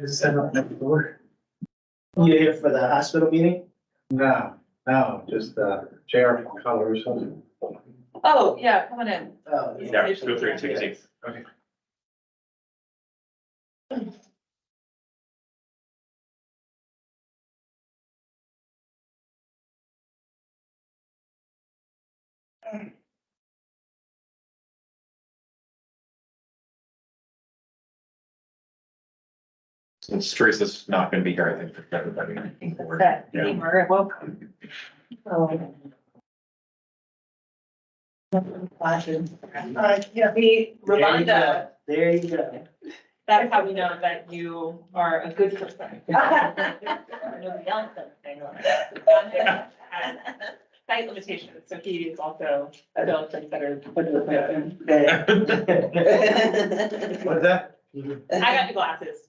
Set up next door. You here for the hospital meeting? No, just chair color or something. Oh, yeah, come on in. Oh, Yeah, feel free to take a seat. Okay. Since Teresa's not gonna be here, I think for everybody. That, Yeah. Emer, welcome. Yeah. Rolanda, There you go. that's how we know that you are a good person. Nobody else does things like that. Site limitations, so he is also a bill considered. What's that? I got the glasses.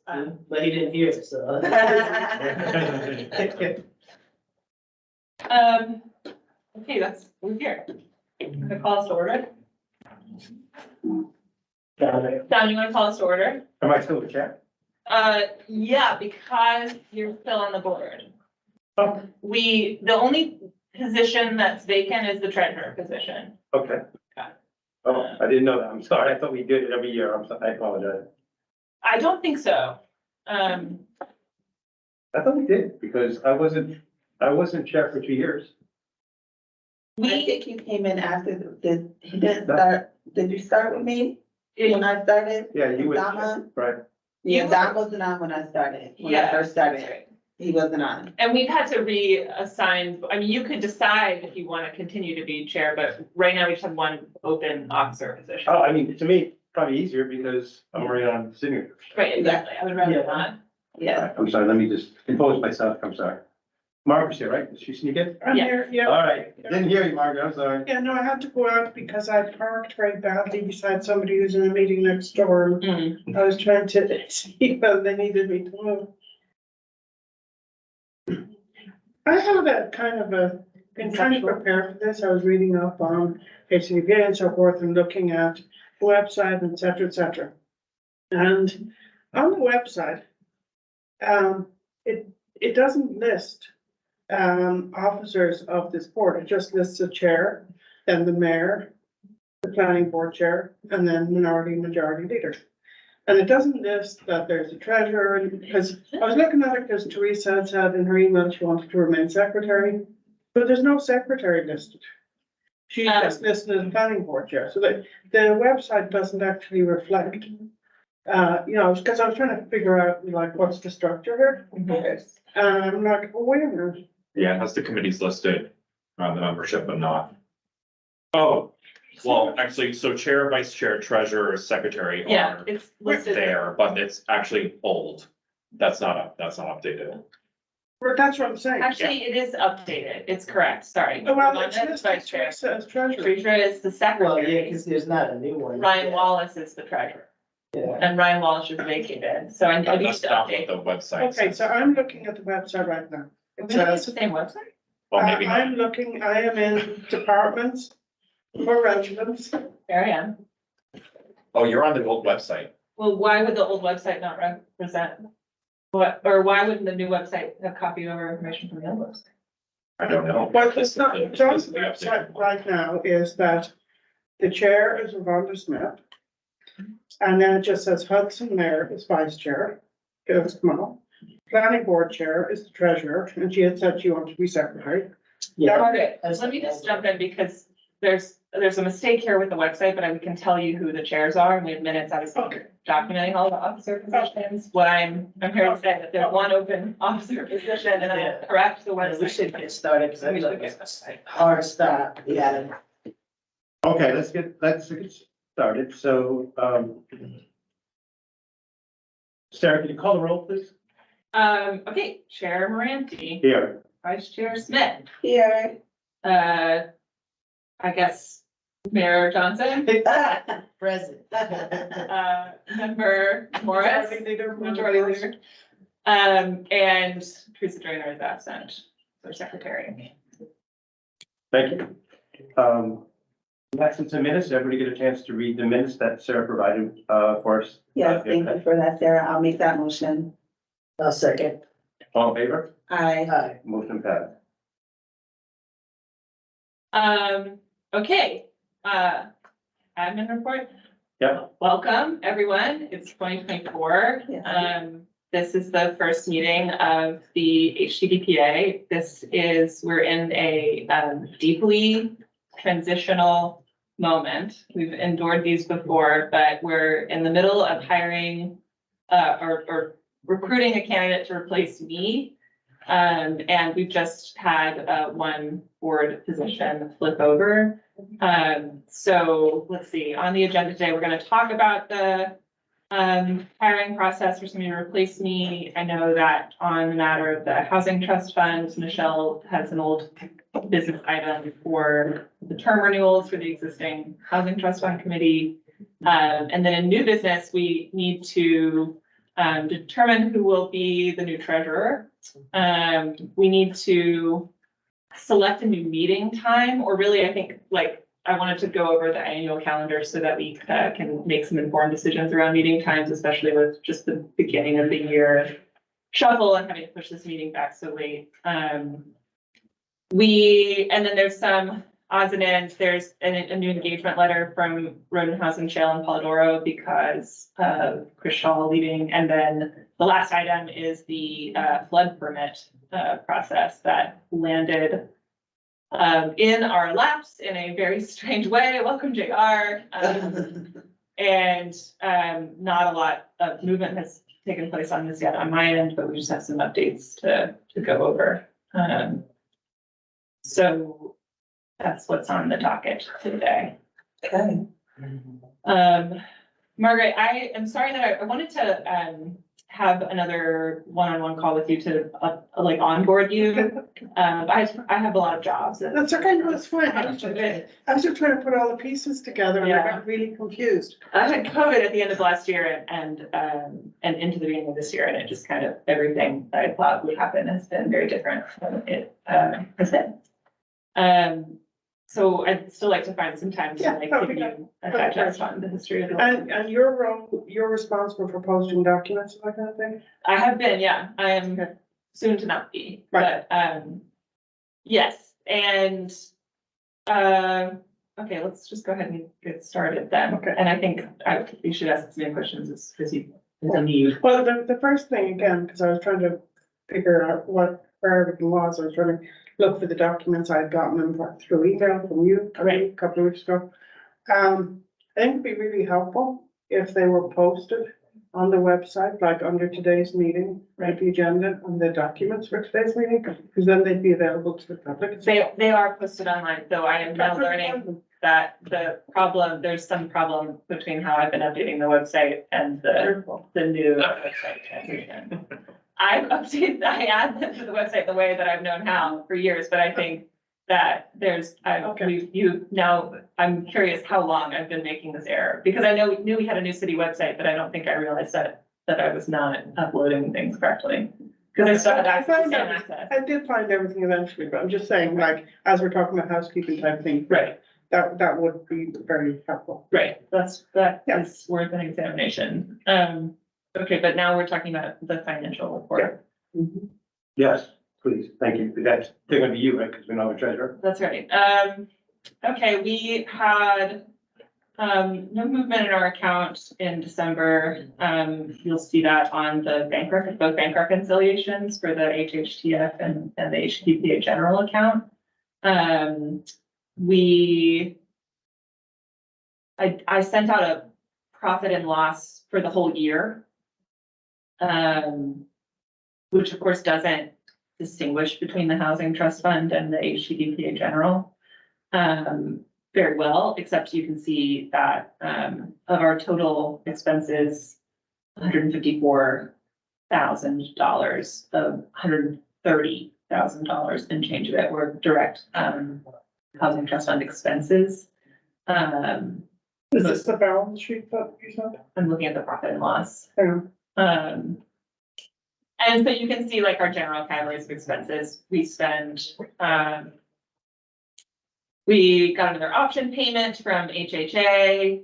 But he didn't hear it, so. Okay, we're here. The call us to order. Don, you wanna call us to order? Am I still the chair? Yeah, because you're still on the board. Oh. The only position that's vacant is the treasurer position. Okay. Oh, I didn't know that. I'm sorry. I thought we did it every year. I apologize. I don't think so. I thought we did because I wasn't chair for 2 years. I think you came in after he didn't start, did you start with me when I started? Yeah, you would, Donna? right? Yeah, Don wasn't on when I started, when I first That's started, right. he wasn't on. And we've had to reassign, I mean, you could decide if you want to continue to be chair, but right now we just have one open officer position. Oh, I mean, to me, probably easier because I'm already on signature. Right, exactly. I would rather Yeah. not. Yeah, I'm sorry, let me just compose myself. I'm sorry. Margaret's here, right? Did she sneak in? I'm Yeah. here, yeah. All right. Didn't hear you, Margaret. I'm sorry. Yeah, no, I had to go out because I parked very badly beside somebody who's in a meeting next door. Mm. I was trying to see whether they needed me to move. I had a kind of been trying to prepare for this. I was reading up on HCDPA and so forth and looking at the website, et cetera, et cetera. And on the website, it doesn't list officers of this board. It just lists the chair, then the mayor, the planning board chair, and then minority and majority leader. And it doesn't list that there's a treasurer, because I was looking at it because Teresa had said in her email she wanted to remain secretary, but there's no secretary listed. She's just listed as planning board chair, so the website doesn't actually reflect. Because I was trying to figure out like what's the structure here. And I'm like, oh, wait a minute. Yeah, it has the committees listed on the membership, but not. Oh, well, actually, so chair, vice chair, treasurer, secretary Yeah, are it's listed. there, but it's actually old. That's not updated. Well, that's what I'm saying. Actually, it is updated. It's correct. Sorry. Oh, well, Rolanda it's is listed vice chair. Teresa as treasurer. Teresa is the Well, yeah, secretary. because there's not a new one. Ryan Wallace is the treasurer. Yeah. And Ryan Wallace is vacated. So I need That's to not what update. the website Okay, says. so I'm looking at the website right now. It Maybe it's says, the same website? Well, maybe not. I am in departments for residents. There I am. Oh, you're on the old website. Well, why would the old website not represent? Or why wouldn't the new website have copied over information from the old website? I don't know. What it's not, It's John's the updated website one. right now is that the chair is Rhonda Smith. And then it just says Hudson Mayor is vice chair. Goes tomorrow. Planning board chair is the treasurer, and she had said she wanted to be secretary. Yeah. Margaret, let me just jump in because there's a mistake here with the website, but I can tell you who the chairs are and we have minutes. I was Okay. documenting all the officer positions. What I'm here to say that there's one open officer position and I'll correct the We website. should get started, because I feel like it's a hard stop. Yeah. Okay, let's get started. So, Sarah, can you call the roll, please? Okay, Chair Moranti, Here. Vice Chair Smith, here. I guess Mayor Johnson, Present. Member Morris, Majority Leader. And Teresa Joyner is absent, for Secretary. Thank you. Lessons and minutes, everybody get a chance to read the minutes that Sarah provided for us? Yes, thank you for that, Sarah, I'll make that motion. A second. All in favor? Aye. Motion passed. Okay, admin report. Yeah. Welcome, everyone. It's 2024. This is the first meeting of the HCDPA. We're in a deeply transitional moment. We've endured these before, but we're in the middle of hiring or recruiting a candidate to replace me. And we've just had one board position flip over. So let's see, on the agenda today, we're going to talk about the hiring process for somebody to replace me. I know that on the matter of the Housing Trust Fund, Michelle has an old business item for the term renewals for the existing Housing Trust Fund committee. And then in new business, we need to determine who will be the new treasurer. We need to select a new meeting time, or really, I think, I wanted to go over the annual calendar so that we can make some informed decisions around meeting times, especially with just the beginning of the year shuffle and having to push this meeting back so late. And then there's some odds and ends. There's a new engagement letter from Road and Housing Shale and Polidoro because of Chris Shaw leaving. And then the last item is the flood permit process that landed in our laps in a very strange way. Welcome, JR. And not a lot of movement has taken place on this yet on my end, but we just have some updates to go over. So that's what's on the docket today. Okay. Margaret, I am sorry that I wanted to have another one-on-one call with you to onboard you. I have a lot of jobs. That's okay, no, it's fine. I was just trying to put all the pieces together and I got really confused. I had COVID at the end of last year and into the beginning of this year, and it just kind of, everything that I thought would happen has been very different than it has been. So I'd still like to find some time to give you a digest on the history of the. And your role, you're responsible for posting documents, and that kind of thing? I have been, yeah. I am soon to not be, Right. but yes, and okay, let's just go ahead and get started then. Okay. And I think you should ask as many questions as you need. Well, the first thing again, because I was trying to figure out where everything was, I was trying to look for the documents I'd gotten them through email from you a couple of weeks ago. I think it'd be really helpful if they were posted on the website, like under today's meeting, right, the agenda and the documents for today's meeting, because then they'd be available to the public. They are posted online, so I am now learning that there's some problem between how I've been updating the website and the new website transition. I add them to the website the way that I've known how for years, but I think that I'm curious how long I've been making this error, because I knew we had a new city website, but I don't think I realized that I was not uploading things correctly. Because I still had access to the same access. I did find everything eventually, but I'm just saying, as we're talking about housekeeping type thing. Right. That would be very helpful. Right, that is worth an examination. Okay, but now we're talking about the financial report. Yes, please, thank you. That's, they're gonna be you, right, because we know the treasurer. That's right. Okay, we had no movement in our account in December. You'll see that on the both bank reconciliations for the HHTF and the HCDPA general account. I sent out a profit and loss for the whole year, which of course doesn't distinguish between the Housing Trust Fund and the HCDPA general very well, except you can see that of our total expenses, $154,000 of $130,000 and change of it were direct Housing Trust Fund expenses. Is this the balance sheet that you sent? I'm looking at the profit and loss. Yeah. And so you can see our general categories of expenses. We got another option payment from HHA.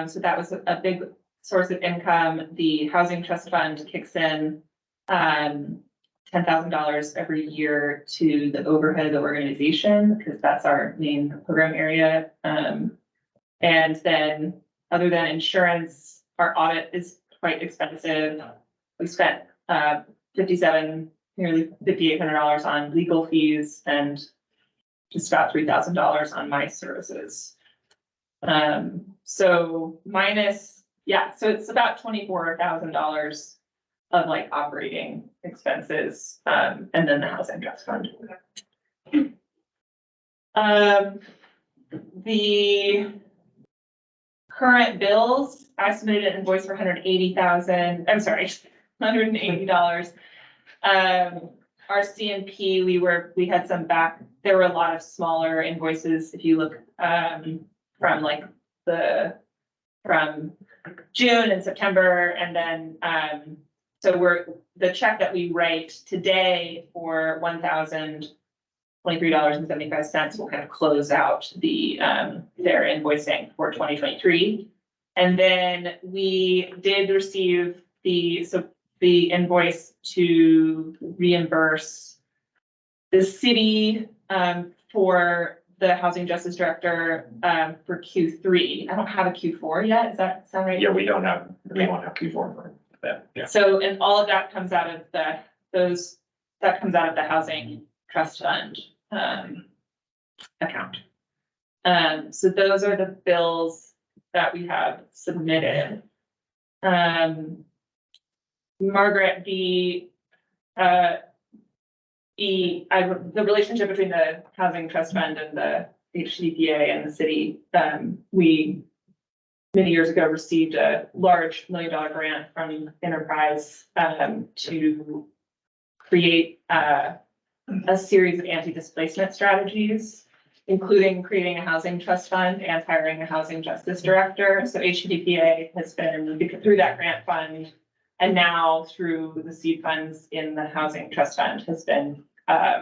So that was a big source of income. The Housing Trust Fund kicks in $10,000 every year to the overhead of the organization, because that's our main program area. And then, other than insurance, our audit is quite expensive. We spent nearly $5,800 on legal fees and just about $3,000 on my services. So so it's about $24,000 of like operating expenses, and then the housing trust fund. The current bills, I submitted an invoice for $180,000, I'm sorry, $180. Our CNP, we had some there were a lot of smaller invoices, if you look, from June and September, and then, so the check that we write today for $1,023.75 will kind of close out their invoicing for 2023. And then we did receive the invoice to reimburse the city for the housing justice director for Q3. I don't have a Q4 yet. Does that sound right? Yeah, we won't have Q4 for that, yeah. So, and all of that comes out of the housing trust fund account. So those are the bills that we have submitted. Margaret, the relationship between the housing trust fund and the HCDPA and the city, we many years ago received a large $1 million grant from Enterprise to create a series of anti-displacement strategies, including creating a housing trust fund and hiring a housing justice director. So HCDPA has been, through that grant fund, and now through the seed funds in the housing trust fund, has been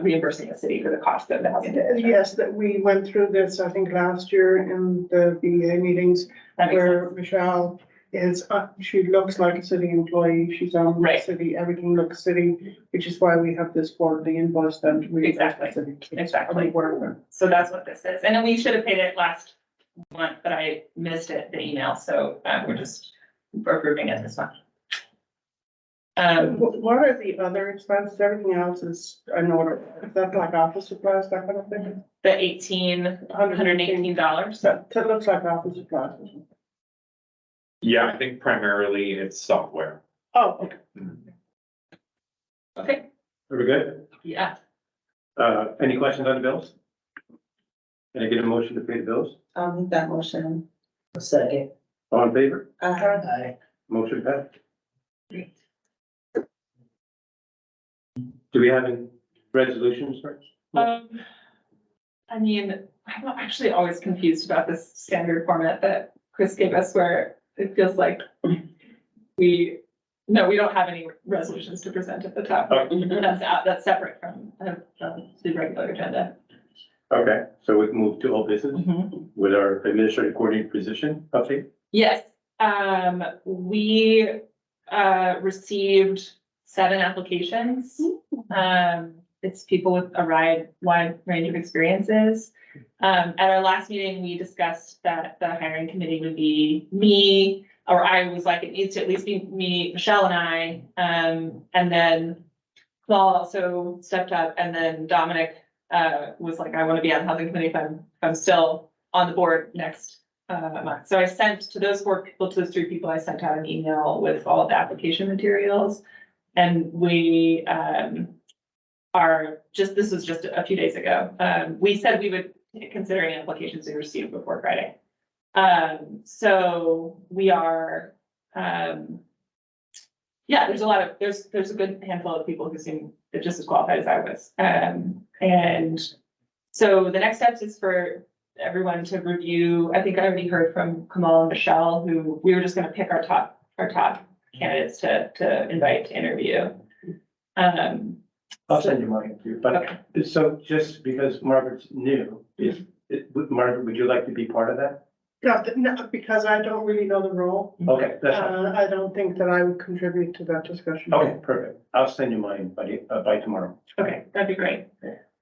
reimbursing the city for the cost of the housing. Yes, that we went through this, I think, last year in the BEA meetings, where Michelle is, she looks like a city employee, she's on the city, everything looks city, which is why we have this quarterly invoice then to reimburse the city. Exactly. So that's what this is. And then we should have paid it last month, but I missed it, the email, so we're approving it this month. What are the other expenses? Everything else is in order. Is that like office supplies, that kind of thing? The $118. That looks like office supplies. Yeah, I think primarily it's software. Oh, okay. Okay, Are we good? yeah. Any questions on the bills? Can I get a motion to pay the bills? I'll make that motion. A second. All in favor? Aye. Motion passed. Do we have any resolutions first? I mean, I'm actually always confused about this standard format that Chris gave us, where it feels like we don't have any resolutions to present at the top. That's separate from the regular agenda. Okay, so we can move to all business with our administrative coordinator position update. Yes, we received 7 applications. It's people with a wide range of experiences. At our last meeting, we discussed that the hiring committee would be me, or I was like, it needs to at least be me, Michelle and I. And then Paul also stepped up, and then Dominic was like, I want to be on the housing committee if I'm still on the board next month. So I sent to those 3 people, I sent out an email with all of the application materials. And we this was just a few days ago. We said we would consider any applications we received before Friday. So we are, there's a good handful of people who seem just as qualified as I was. And so the next steps is for everyone to review. I think I already heard from Kamal and Michelle, who we were just gonna pick our top candidates to invite to interview. I'll send you mine too, but so just because Margaret's new, Margaret, would you like to be part of that? No, because I don't really know the role. Okay, that's fine. I don't think that I would contribute to that discussion. Okay, perfect. I'll send you mine by tomorrow. Okay, that'd be great.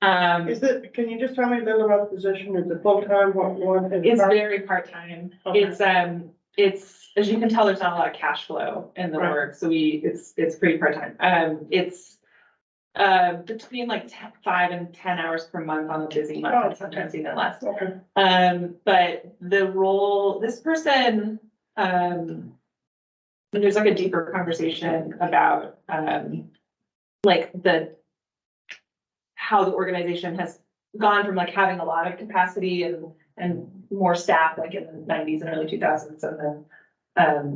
Can you just tell me a little about the position? Is it full-time? What? is it It's part- very part-time. Okay. It's, as you can tell, there's not a lot of cash flow in the Right. work, so it's pretty part-time. It's between like 5 and 10 hours per month on a busy month, Oh, and sometimes even less. Okay, But the role, this person, there's like a deeper conversation about, like how the organization has gone from like having a lot of capacity and more staff, like in the 90s and early 2000s. And then,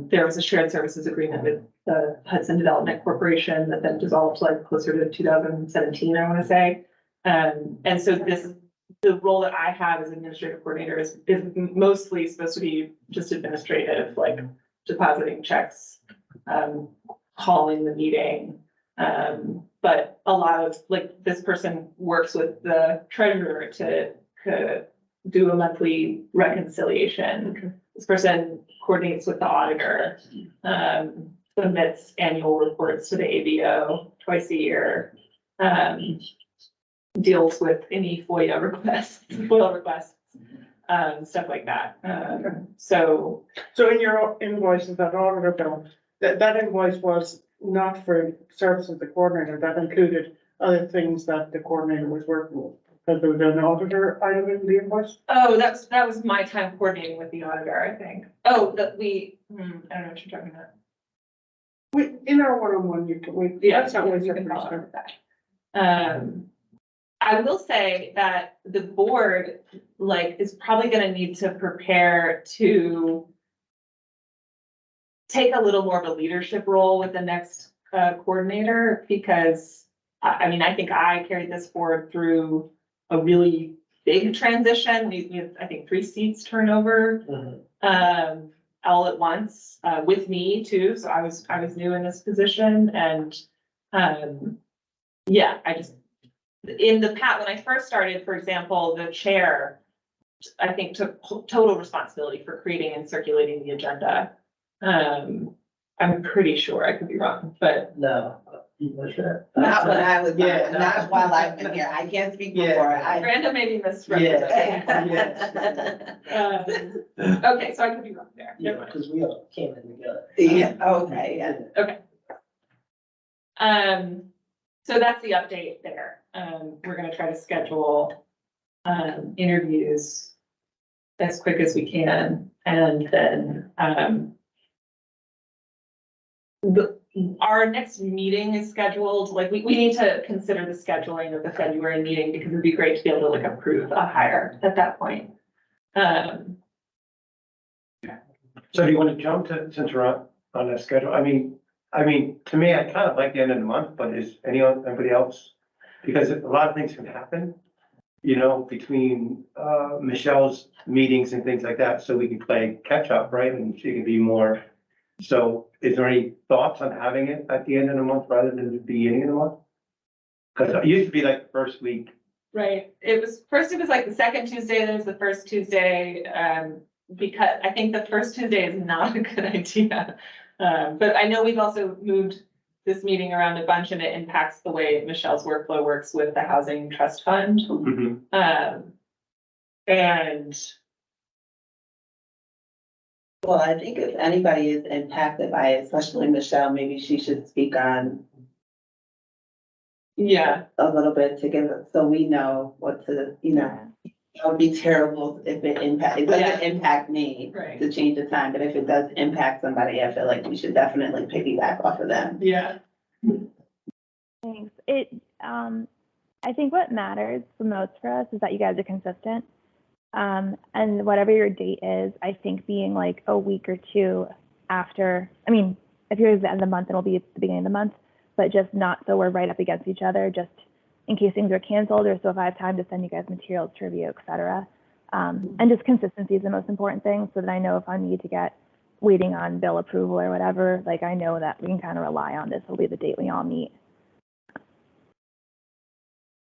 there was a shared services agreement with the Hudson Development Corporation that then dissolved like closer to 2017, I want to say. And so the role that I have as administrative coordinator is mostly supposed to be just administrative, like depositing checks, calling the meeting. But a lot of, like, this person works with the treasurer to do a monthly reconciliation. This person coordinates with the auditor, submits annual reports to the ABO twice a year. Deals with any FOIA requests, stuff like that. So so in your invoices, that auditor bill, that invoice was not for service of the coordinator, that included other things that the coordinator was working with. Because there was an auditor item in the invoice? oh, that was my time coordinating with the auditor, I think. Oh, I don't know what you're talking about. In our one-on-one, that's not what you you're can follow up concerned. with that. I will say that the board, like, is probably gonna need to prepare to take a little more of a leadership role with the next coordinator, because I mean, I think I carried this board through a really big transition. We had, I think, 3 seats turnover, all at once, with me too. So I was new in this position, and yeah, in the past, when I first started, for example, the chair, I think, took total responsibility for creating and circulating the agenda. I'm pretty sure, I could be wrong, but No. Was that? Not when I was, Yeah. not while I've been here. I can't speak Yeah. before. I. Brenda maybe misrepresented. Yes. Okay, so I could be wrong there. Yeah, because we all came in together. Yeah, okay, yeah. So that's the update there. We're gonna try to schedule, interviews as quick as we can, and then, our next meeting is scheduled, like, we need to consider the scheduling of the February meeting, because it'd be great to be able to like approve a hire at that point. So do you want to jump to, since we're on that schedule? I mean, to me, I kind of like the end of the month, but is anybody else? Because a lot of things can happen, you know, between, Michelle's meetings and things like that, so we can play catch up, right? And she can be more. So is there any thoughts on having it at the end of the month rather than the beginning of the month? Because it used to be like the first week. Right, it was like the second Tuesday, then it was the first Tuesday, because I think the first Tuesday is not a good idea. But I know we've also moved this meeting around a bunch, and it impacts the way Michelle's workflow works with the Housing Trust Fund. And Well, I think if anybody is impacted by it, especially Michelle, maybe she should speak on yeah, a little bit to give us, so we know what to, you know. It would be terrible if it doesn't impact me right, to change the time, but if it does impact somebody, I feel like we should definitely piggyback off of them. yeah, Thanks. I think what matters the most for us is that you guys are consistent. And whatever your date is, I think being like a week or two after, I mean, if you're at the end of the month, it'll be at the beginning of the month, but just not so we're right up against each other, just in case things are canceled, or so if I have time to send you guys materials to review, et cetera. And just consistency is the most important thing, so that I know if I need to get waiting on bill approval or whatever, like I know that we can kind of rely on this will be the date we all meet.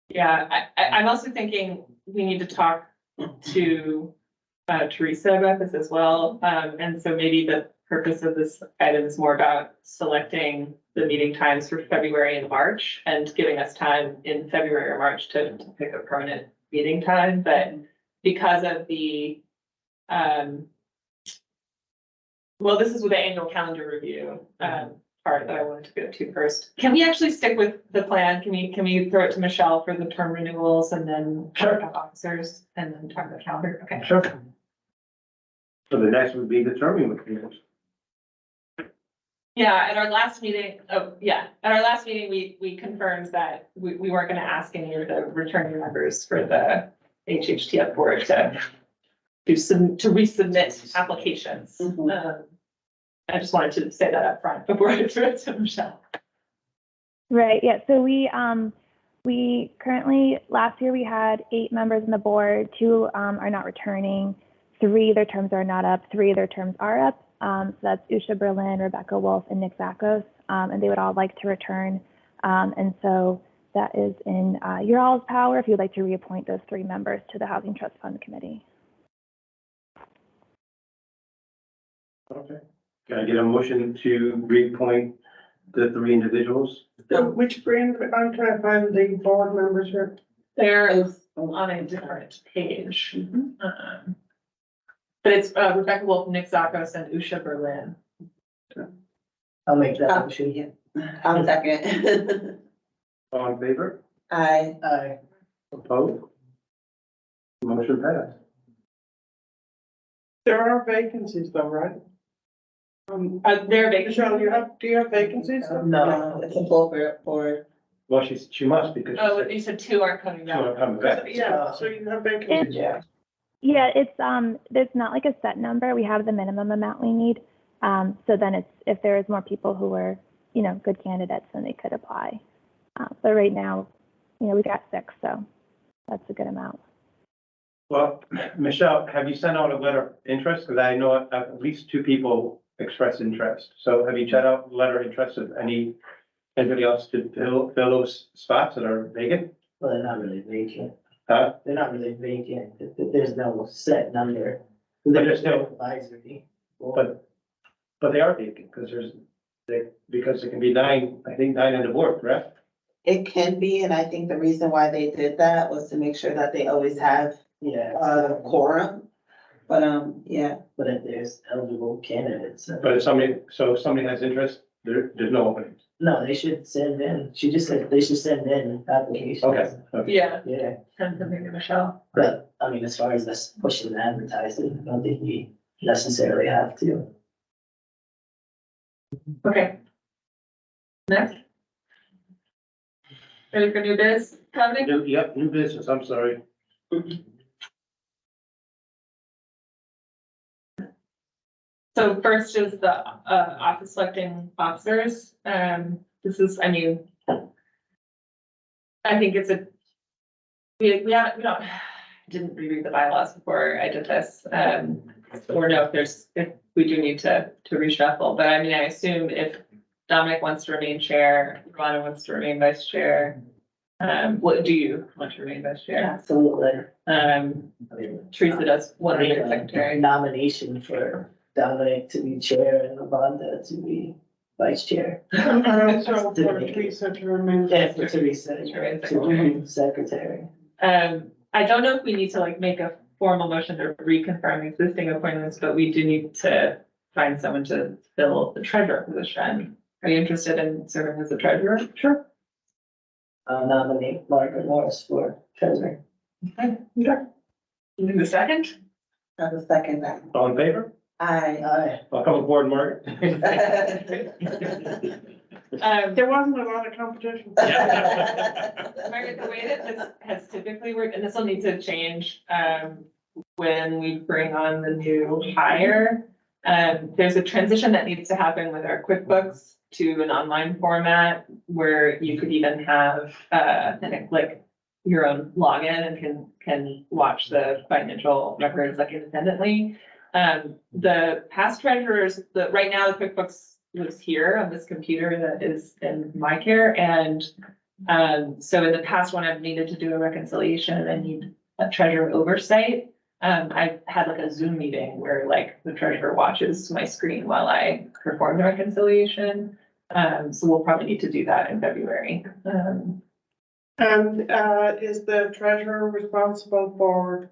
yeah. I'm also thinking we need to talk to Teresa about this as well. And so maybe the purpose of this item is more about selecting the meeting times for February and March and giving us time in February or March to pick a permanent meeting time. But because of the, well, this is with the annual calendar review, part that I wanted to go to first. Can we actually stick with the plan? Can we throw it to Michelle for the term renewals and then talk about officers and then talk about calendar? Okay. Sure. So the next would be the term renewals. Yeah, at our last meeting, we confirmed that we weren't gonna ask any of the returning members for the HHTF board to resubmit applications. Mhm. I just wanted to say that up front before I throw it to Michelle. Right, yeah, so we currently, last year we had 8 members on the board, 2 are not returning, 3, their terms are not up, 3, their terms are up. So that's Usha Berlin, Rebecca Wolf, and Nick Zakos, and they would all like to return. And so that is in your all's power if you'd like to reappoint those 3 members to the Housing Trust Fund Committee. Okay. Can I get a motion to reappoint the 3 individuals? Which brand, I'm trying to find the board members here. They're on a different page. But it's Rebecca Wolf, Nick Zakos, and Usha Berlin. I'll make that Oh. motion. I'll second. All in favor? Aye. Opposed? Motion passed. There are vacancies though, right? They're vacant. Michelle, do you have vacancies? No, No, it's a full board. Well, she must because she Oh, said you said 2 aren't coming she won't back. come back. Yeah, so you have vacancies. yeah. Yeah, it's there's not like a set number. We have the minimum amount we need. So then it's if there is more people who are, you know, good candidates, then they could apply. But right now, you know, we got 6, so that's a good amount. Well, Michelle, have you sent out a letter of interest? Because I know at least 2 people expressed interest. So have you sent out a letter of interest of anybody else to fill those spots that are vacant? Well, they're not really vacant. Huh? They're not really vacant. There's no set number. But They're there's no- advisory. But they are vacant because because it can be 9, I think 9 on the board, correct? It can be, and I think the reason why they did that was to make sure that they always have Yeah. quorum. But, yeah, But if there's eligible candidates. But if somebody has interest, there's no openings. No, they should send in. She just said they should send in applications. Okay. Yeah, Yeah, send something to Michelle. but I mean, as far as us pushing and advertising, I don't think we necessarily have to. Okay. Next. Ready for new biz, Dominic? New business, I'm sorry. So first is the office selecting officers. This is, I mean, I think it's we didn't reread the bylaws before I did this. Or know if we do need to reshuffle, but I mean, I assume if Dominic wants to remain chair, Rhonda wants to remain vice chair. What do you want to remain vice chair? Absolutely. I mean, Teresa does want to be a secretary. nomination for Dominic to be chair and Lavonda to be vice chair. I also for Teresa to remain. Yeah, for Teresa to be secretary. I don't know if we need to like make a formal motion to reconfirm existing appointments, but we do need to find someone to fill the treasurer position. Are you interested in serving as the treasurer? Sure. I'll nominate Margaret Morris for treasurer. Okay. You need the second? I will second that. All in favor? Aye. Aye. Welcome aboard, Margaret. There wasn't a lot of competition. Margaret, the way that this has typically worked, and this will need to change, when we bring on the new hire. There's a transition that needs to happen with our QuickBooks to an online format where you could even have, like your own login and can watch the financial records like independently. The past treasurers, right now the QuickBooks lives here on this computer that is in my care. And so in the past, when I've needed to do a reconciliation, I need a treasurer oversight. I've had like a Zoom meeting where like the treasurer watches my screen while I perform the reconciliation. So we'll probably need to do that in February. And, is the treasurer responsible for,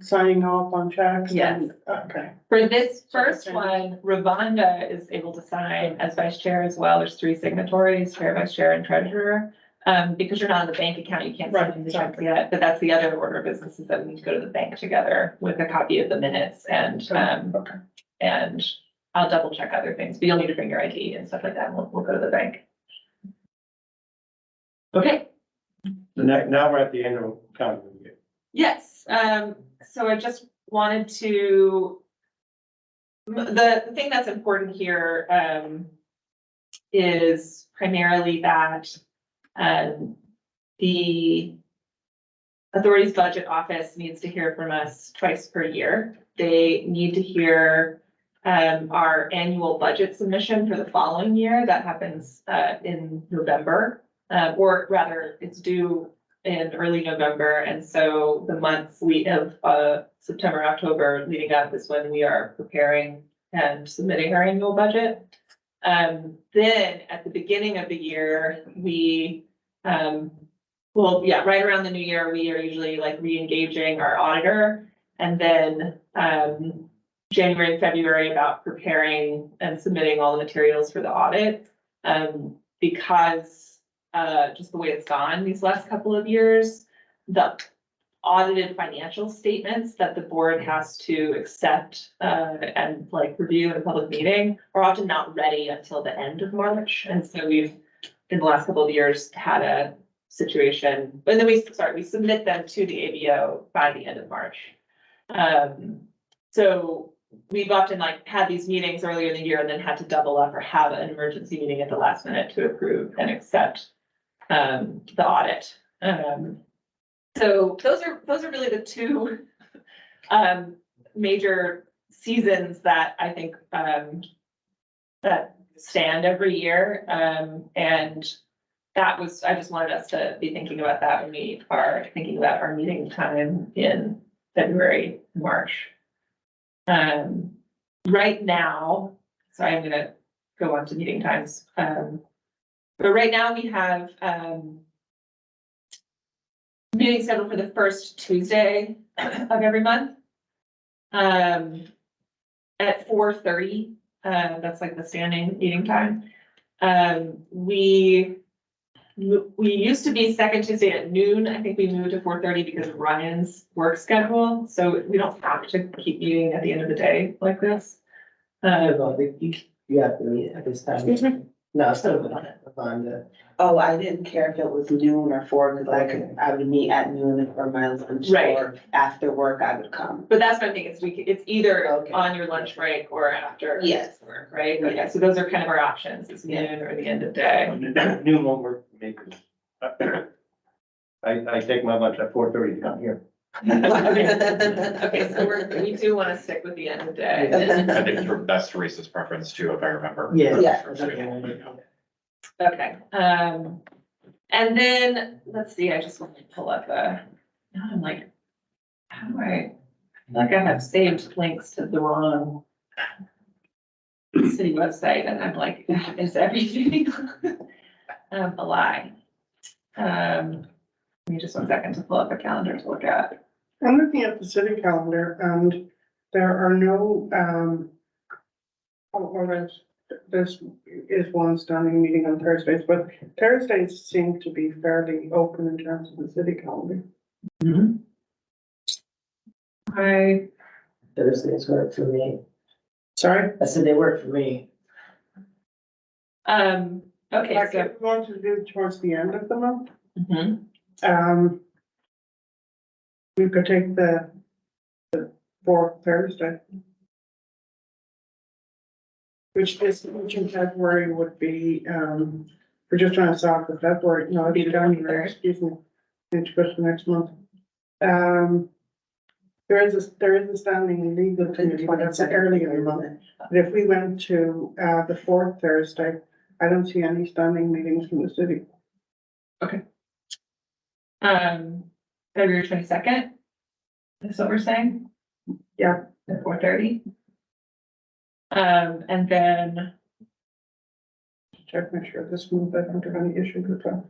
signing off on checks? Yes. Okay. For this first Okay. one, Ravonda is able to sign as vice chair as well. There's 3 signatories, chair, vice chair, and treasurer. Because you're not on the bank account, you can't sign Right, the checks yet, but that's the other order of business is that we need to go to the bank together with a copy of the minutes and, Okay. and I'll double check other things, but you'll need to bring your ID and stuff like that, and we'll go to the bank. Okay, Now we're at the annual calendar meeting. yes, so I just wanted to. The thing that's important here, is primarily that, the authority's budget office needs to hear from us twice per year. They need to hear, our annual budget submission for the following year. That happens, in November. Or rather, it's due in early November, and so the months we have, September, October leading up is when we are preparing and submitting our annual budget. Then at the beginning of the year, we, right around the new year, we are usually like re-engaging our auditor. And then, January and February about preparing and submitting all the materials for the audit. Because just the way it's gone these last couple of years, the audited financial statements that the board has to accept and like review in a public meeting are often not ready until the end of March. And so we've, in the last couple of years, had a situation, and then we submit them to the ABO by the end of March. So we've often like had these meetings earlier in the year and then had to double up or have an emergency meeting at the last minute to approve and accept the audit. So those are really the 2 major seasons that I think that stand every year. And that was, I just wanted us to be thinking about that when we are thinking about our meeting time in February, March. Right now, so I'm gonna go on to meeting times. But right now we have meeting scheduled for the first Tuesday of every month. At 4:30, that's like the standing meeting time. We used to be second Tuesday at noon. I think we moved to 4:30 because of Ryan's work schedule. So we don't have to keep meeting at the end of the day like this. You have to meet at this time. Excuse me? No, still on the. Oh, I didn't care if it was noon or 4, because I would meet at noon for my lunch, Right. or after work I would come. But that's what I'm thinking, it's either Okay. on your lunch break or after. Yes. Work, right? Okay, so those are kind of our options, is noon or the end of day. New won't work for me, 'cause I take my lunch at 4:30 to come here. Okay, so we do want to stick with the end of day. I think that's Teresa's preference too, if I remember. Yeah. Yeah. Okay, and then, let's see, I just want to pull up now I'm like, how do I feel like I have saved links to the wrong city website, and I'm like, is everything a lie? Give me just 1 second to pull up a calendar to look at. I'm looking at the city calendar and there are no, this is one standing meeting on Thursdays, but Thursdays seem to be fairly open in terms of the city calendar. Thursdays work for me. Sorry? I said they work for me. Okay, Like so. if we want to do towards the end of the month, Mhm. we could take the 4th Thursday. Which in February would be, we're just trying to start for February, no, it'd be January, excuse me. Need to go to the next month. There is a standing legal committee, but that's early in the month. But if we went to, the 4th Thursday, I don't see any standing meetings from the city. February 22nd. Is what we're saying? Yeah. At 4:30. And then, Check, make sure this move, I don't have any issues with that.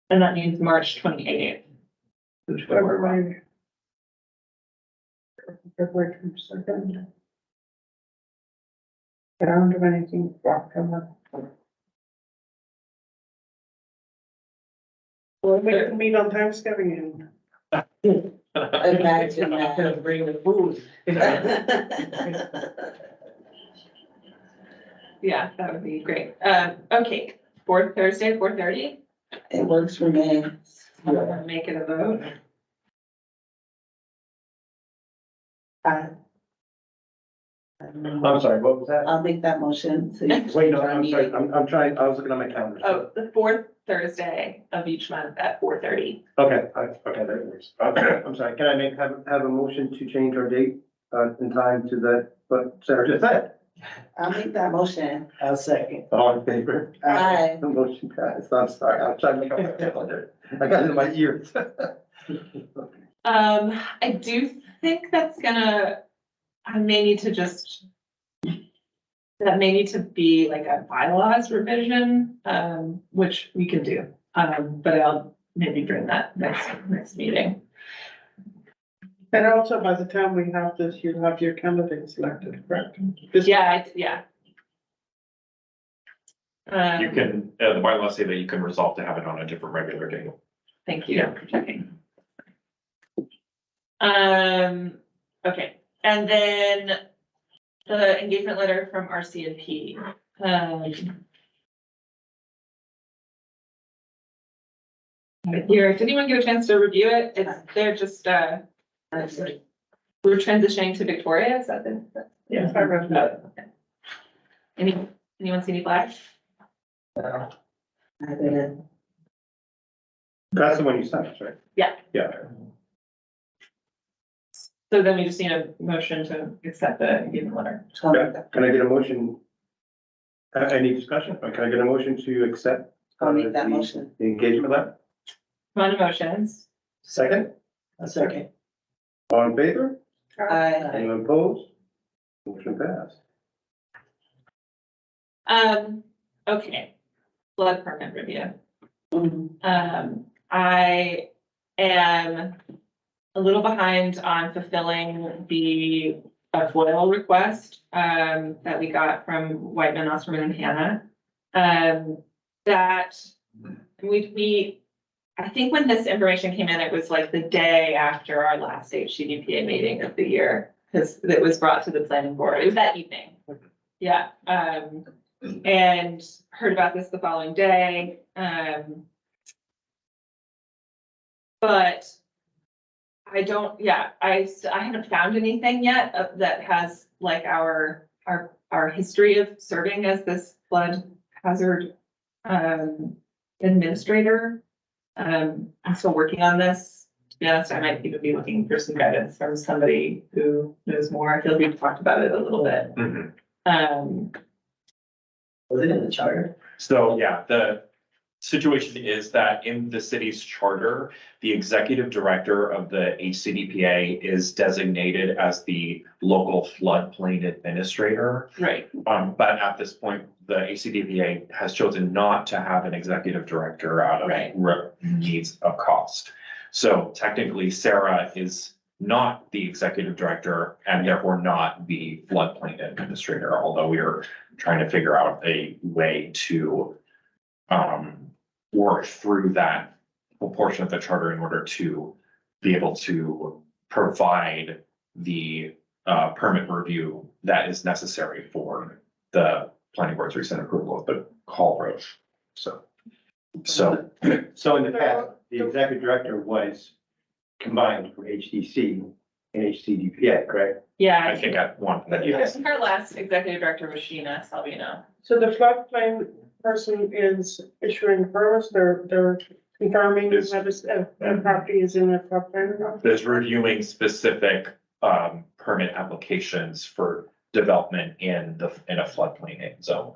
and that means March 28th. Which would work well. February 22nd. I don't have anything blocked coming up. Well, we can meet on Thanksgiving Imagine that. Bring the food. Yeah, that would be great. Okay, Thursday, 4:30. It works for me. I'm gonna make it a vote. I'm sorry, what was that? I'll make that motion. So you can Wait, no, join I'm me. sorry, I'm trying, I was looking at my calendar. Oh, the fourth Thursday of each month at 4:30. Okay, okay, that works. I'm sorry, can I have a motion to change our date, in time to that, what Sarah just said? I'll make that motion. I'll second. All in favor? Aye. The motion passed, I'm sorry, I'm trying to make up my calendar, I got it in my ears. I do think I may need to just, that may need to be like a bylaws revision, which we can do. But I'll maybe bring that next meeting. and also by the time we have this, you'll have your candidate selected, correct? Yeah. You can, the bylaws say that you can resolve to have it on a different regular day. Thank you for checking. Okay, and then the engagement letter from RCMP. Here, did anyone get a chance to review it? They're just, we're transitioning to Victoria, is that the? Yes, I read that. Okay. Anyone see any flags? I did. That's the one you sent us, right? Yeah. Yeah. So then we just need a motion to accept the engagement letter. Yeah. Can I get a motion? Any discussion, or can I get a motion to accept? I'll make that motion. The engagement letter, On motions. second, I'll second. all in favor? Aye. Anyone opposed? Motion passed. Okay, flood permit review. Mhm. I am a little behind on fulfilling the FOIL request, that we got from Whiteman, Osterman and Hannah. That I think when this information came in, it was like the day after our last HCDPA meeting of the year, because it was brought to the planning board. It was that evening. Yeah, and heard about this the following day. But I don't, I haven't found anything yet that has like our history of serving as this flood hazard administrator. I'm still working on this. To be honest, I might even be looking for some guidance from somebody who knows more. I feel like we've talked about it a little bit. Was it in the charter? So, yeah, the situation is that in the city's charter, the executive director of the HCDPA is designated as the local floodplain administrator. Right. But at this point, the HCDPA has chosen not to have an executive director out Right. of needs of cost. So technically, Sarah is not the executive director and therefore not the floodplain administrator, although we are trying to figure out a way to work through that portion of the charter in order to be able to provide the permit review that is necessary for the planning board's recent approval of the Hall Road. So in the past, the executive director was combined for HDC and HCDPA, correct? Yeah, I think at one point, Yes. our last executive director was Sheena Salvino. So the floodplain person is issuing permits, they're confirming Yes. that a property is in a floodplain or not? there's reviewing specific permit applications for development in a floodplain zone.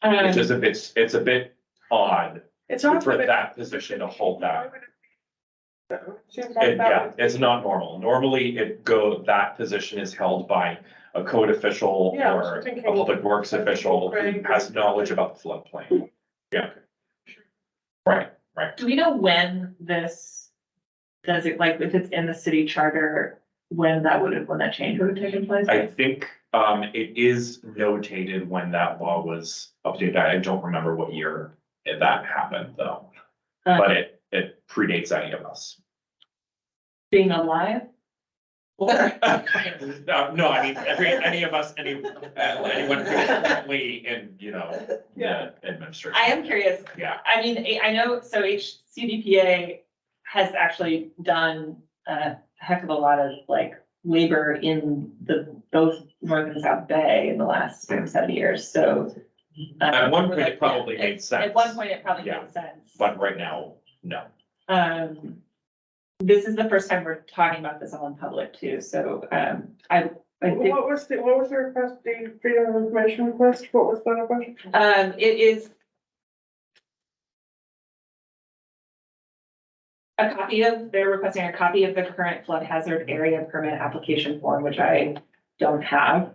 Which is it's a bit odd It's also for that position to hold that. Seems like that Yeah, would- it's not normal. Normally that position is held by a code official Yeah, I was or a thinking- public works official who has knowledge about the floodplain. Yeah. Right, right. Do we know when this, does it, like, if it's in the city charter, when that change would have taken place? I think, it is notated when that law was updated. I don't remember what year that happened though, but it predates any of us. Being alive? No, I mean, any of us, anyone who's currently in, the administration. I am curious, Yeah, I mean, I know, so HCDPA has actually done a heck of a lot of like labor in both North and South Bay in the last 6 or 7 years, so. At one point, it like, probably yeah, made sense. At one point, it probably Yeah. made sense. but right now, no. This is the first time we're talking about this all in public too, so, I think, What was the request, the freedom of information request? What was that about? it is they're requesting a copy of the current flood hazard area permit application form, which I don't have.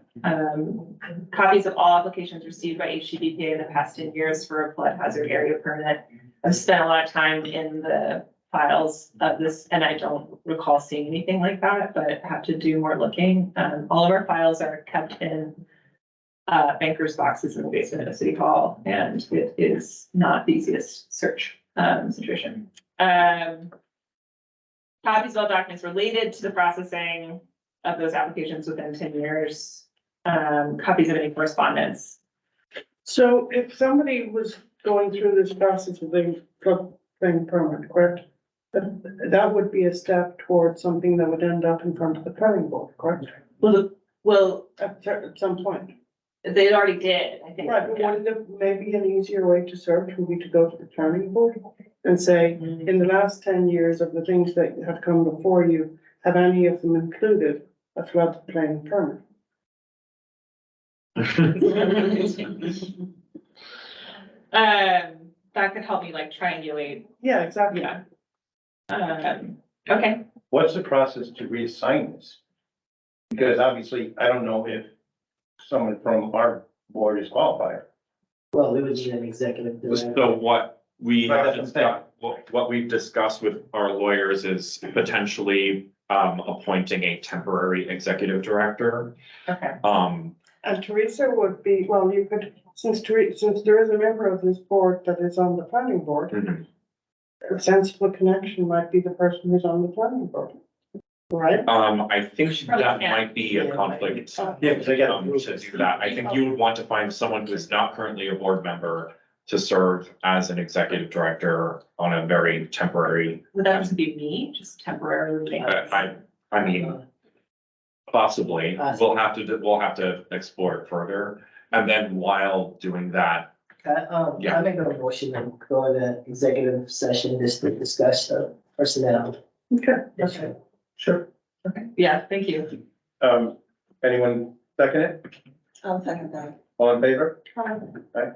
Copies of all applications received by HCDPA in the past 10 years for a flood hazard area permit. I've spent a lot of time in the files of this, and I don't recall seeing anything like that, but have to do more looking. All of our files are kept in banker's boxes in the basement of City Hall, and it is not the easiest search situation. Copies of all documents related to the processing of those applications within 10 years. Copies of any correspondence. So if somebody was going through this process of the floodplain permit, correct? That would be a step towards something that would end up in front of the planning board, correct? Well, At some point. they already did, I think. Right, but Yeah. wouldn't it maybe an easier way to search would be to go to the planning board and say, in the last 10 years of the things that have come before you, have any of them included a floodplain permit? That could help me like triangulate, Yeah, exactly. yeah. Okay, What's the process to reassign this? Because obviously, I don't know if someone from our board is qualified. Well, we would need an executive director. So what we Right, have that's what I'm discussed, what we've discussed with our lawyers is potentially appointing a temporary executive director. okay. And Teresa would be, well, you could, since there is a member of this board that is on the planning board, Mhm. a sensible connection might be the person who's on the planning board. Right? I think Probably that can't. might be a Yeah, conflict. Yeah, because I got. To do that, I think you would want to find someone who is not currently a board member to serve as an executive director on a very temporary, Would that just be me, just temporarily? I mean, possibly, we'll have to explore it further. And then while doing that, Yeah. I make a motion to go into executive session just to discuss personnel. Okay. That's right. Sure. Okay, yeah, thank you. Anyone second it? I'll second that. All in favor? Aye.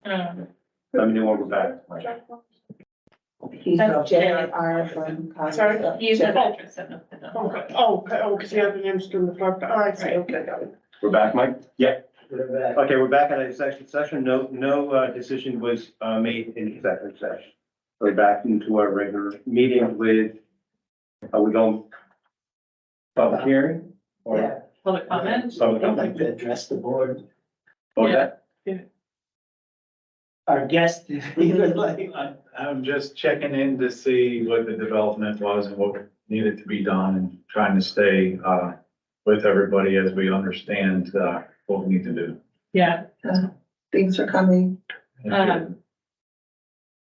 Let me know when we're back. He's That's JR from college. Sorry? He's an interest in the. Okay, oh, because you have an interest in the flood, oh, I see, okay, got it. We're back, Mike? Yeah. We're back. Okay, we're back at a executive session. No decision was made in executive session. We're back into our regular meeting with, are we going public hearing? Or Yeah, Public comment? public I'd like comment? to address the board. Or that? Our guest, if we would like, I'm just checking in to see what the development was and what needed to be done and trying to stay, with everybody as we understand, what we need to do. Yeah. Things are coming.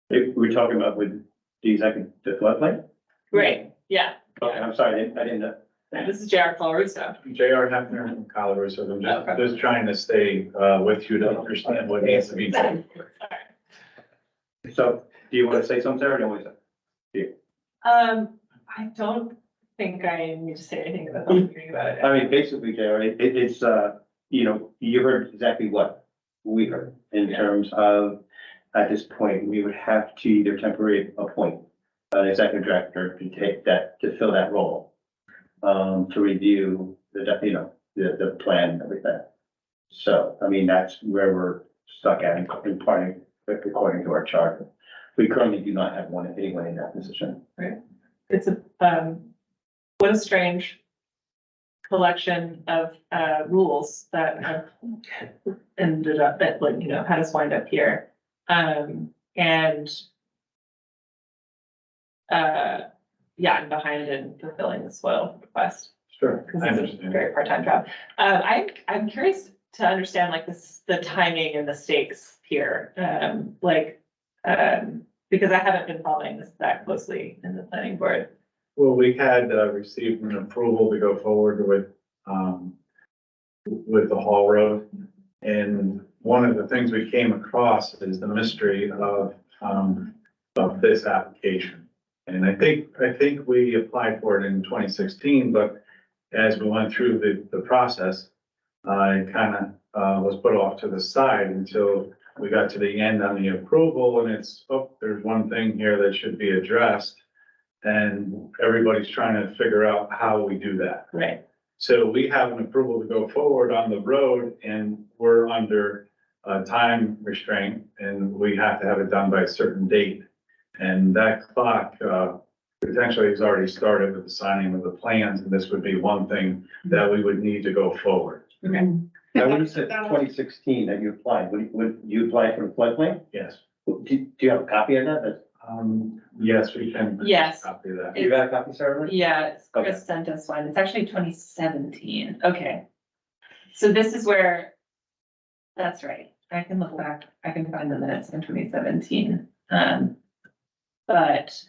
If we're talking about with the executive, the floodplain? Great, yeah. Okay, I'm sorry, I didn't know. This is Jared Colarusso. JR Hefner from Colorado, so I'm Okay. just trying to stay, with you to understand what needs to be done. So, do you want to say something, Sarah, or don't want to? I don't think I need to say anything about the meeting about it. I mean, basically, Jared, it's, you heard exactly what we heard in Yeah. terms of, at this point, we would have to either temporarily appoint an executive director to take that, to fill that role, to review the plan and everything. So, I mean, that's where we're stuck at in part, according to our charter. We currently do not have anyone in that position. It's what a strange collection of, rules that have ended up, that like, had us wind up here. Yeah, I'm behind in fulfilling the SWOT request. Sure. Because I it's a understand. very part-time job. I'm curious to understand like the timing and the stakes here. Because I haven't been following this that closely in the planning board. Well, we had, received an approval to go forward with the Hall Road. And one of the things we came across is the mystery of this application. And I think we applied for it in 2016, but as we went through the process, it kind of was put off to the side until we got to the end on the approval, and it's, oh, there's one thing here that should be addressed. And everybody's trying to figure out how we do that. Right. So we have an approval to go forward on the road, and we're under a time restraint, and we have to have it done by a certain date. And that clock potentially has already started with the signing of the plans, and this would be one thing that we would need to go forward. Okay. Now, when you said 2016 that you applied, would you apply for the floodplain? Yes. Do you have a copy of that? Yes, we can. Yes. Copy of that. You got a copy, Sarah? Yeah, Chris sent us one. It's actually 2017. Okay. So this is where, that's right. I can look back. I can find the minutes in 2017. But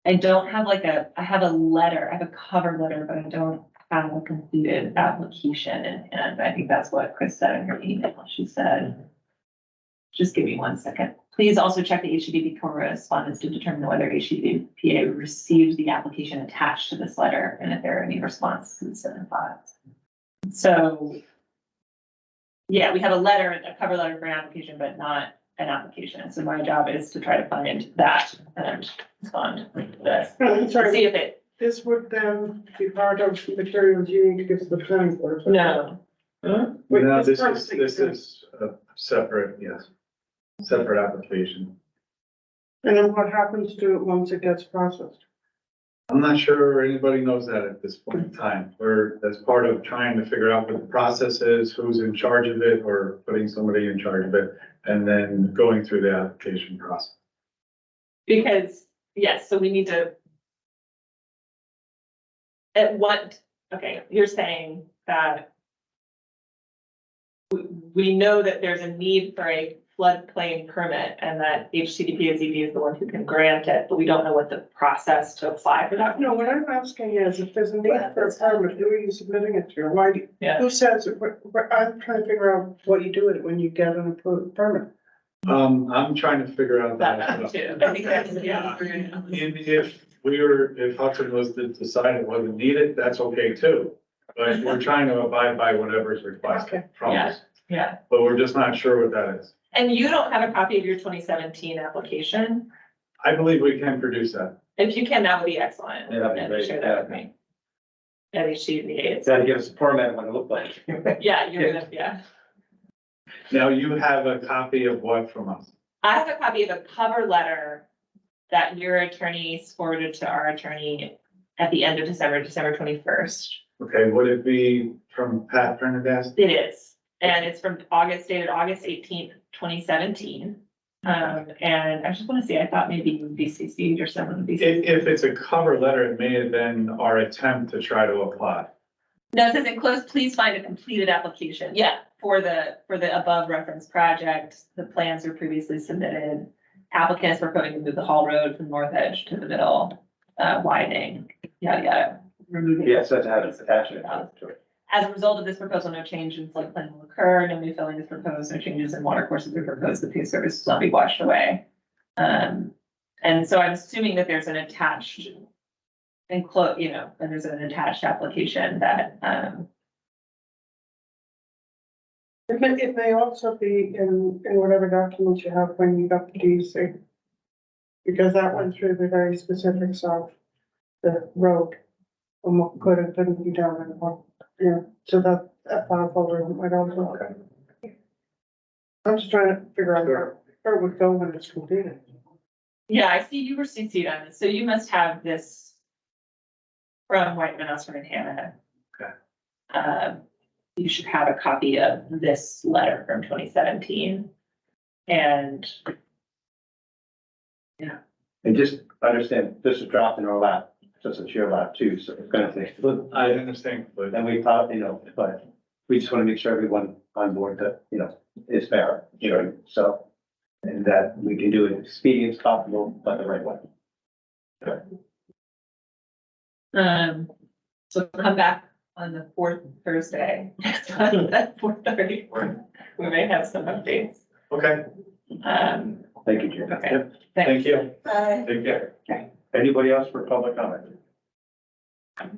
I don't have I have a letter, I have a cover letter, but I don't have a completed application. And I think that's what Chris said in her email. She said, just give me 1 second. Please also check the HCDPA correspondence to determine whether HCDPA received the application attached to this letter and if there are any responses in the files. So, yeah, we have a letter, a cover letter for an application, but not an application. So my job is to try to find that and respond to this. I'm See sorry, if it, this would then be part of the materials you need to give to the planning board. no. Wait, No, this this is a separate, yes, separate application. And then what happens to it once it gets processed? I'm not sure anybody knows that at this point in time. That's part of trying to figure out what the process is, who's in charge of it, or putting somebody in charge of it, and then going through the application process. Because, yes, so we need to. Okay, you're saying that we know that there's a need for a floodplain permit and that HCDPA ZB is the one who can grant it, but we don't know what the process to apply for that. No, what I'm asking is, if there's a need for a permit, who are you submitting it to? Why, Yeah. who says, I'm trying to figure out what you do with it when you get an approved permit. I'm trying to figure out That that. matters too. I think that's, yeah. If Hudson was to decide it wasn't needed, that's okay too. But we're trying to abide by whatever's requested Okay. from us. Yeah. But we're just not sure what that is. And you don't have a copy of your 2017 application? I believe we can produce that. If you can, that would be excellent. Yeah, that'd be And great, share yeah. that with me. At HCDPA. Gotta give us a format of what it looked like. Yeah, you're gonna, yeah. Now, you have a copy of what from us? I have a copy of a cover letter that your attorney forwarded to our attorney at the end of December, December 21st. Okay, would it be from Pat Prendergast? It is, and it's from August, dated August 18th, 2017. And I just want to say, I thought maybe you would be CC'd or someone would be CC'd. If it's a cover letter, it may have been our attempt to try to apply. No, it says enclosed, please find a completed application. Yeah, for the above referenced project, the plans were previously submitted. Applicants were going to move the Hall Road from north edge to the middle, widening, yada, yada. Removing. Yes, that's how it's attached to it. As a result of this proposal, no change in floodplain will occur, no new filling is proposed, no changes in water courses are proposed, the Peace Service will not be washed away. And so I'm assuming that there's an attached and there's an attached application that, It may also be in whatever documents you have when you got the DEC. Because that went through the very specifics of the road and what could and couldn't be done and what, so that file folder might also. I'm just trying to figure out where it would go when it's completed. yeah, I see you were CC'd on this, so you must have this from Whiteman, Usher and Hannah. Okay. You should have a copy of this letter from 2017. And And just understand, this is dropped in our lap, since it's your lap too, so it's gonna take. I understand, but And we thought, but we just wanna make sure everyone on board that, is fair, so. And that we can do it as speedy as possible, but the right way. so come back on the fourth Thursday, next month at 4:30. We may have some updates. okay, Thank you, Jim. Okay. Yep. thank you. Bye. Take care. Anybody else for public comment? I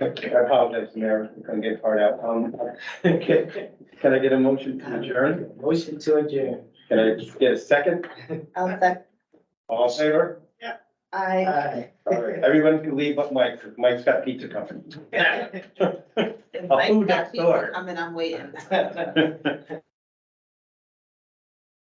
apologize, Mayor, I couldn't get part out. Can I get a motion to adjourn? Motion to adjourn. Can I get a second? I'll second. All in favor? I. Aye. All right, everyone can leave but Mike, 'cause Mike's got pizza coming. If I'll Mike's food got next pizza door. coming, I'm waiting.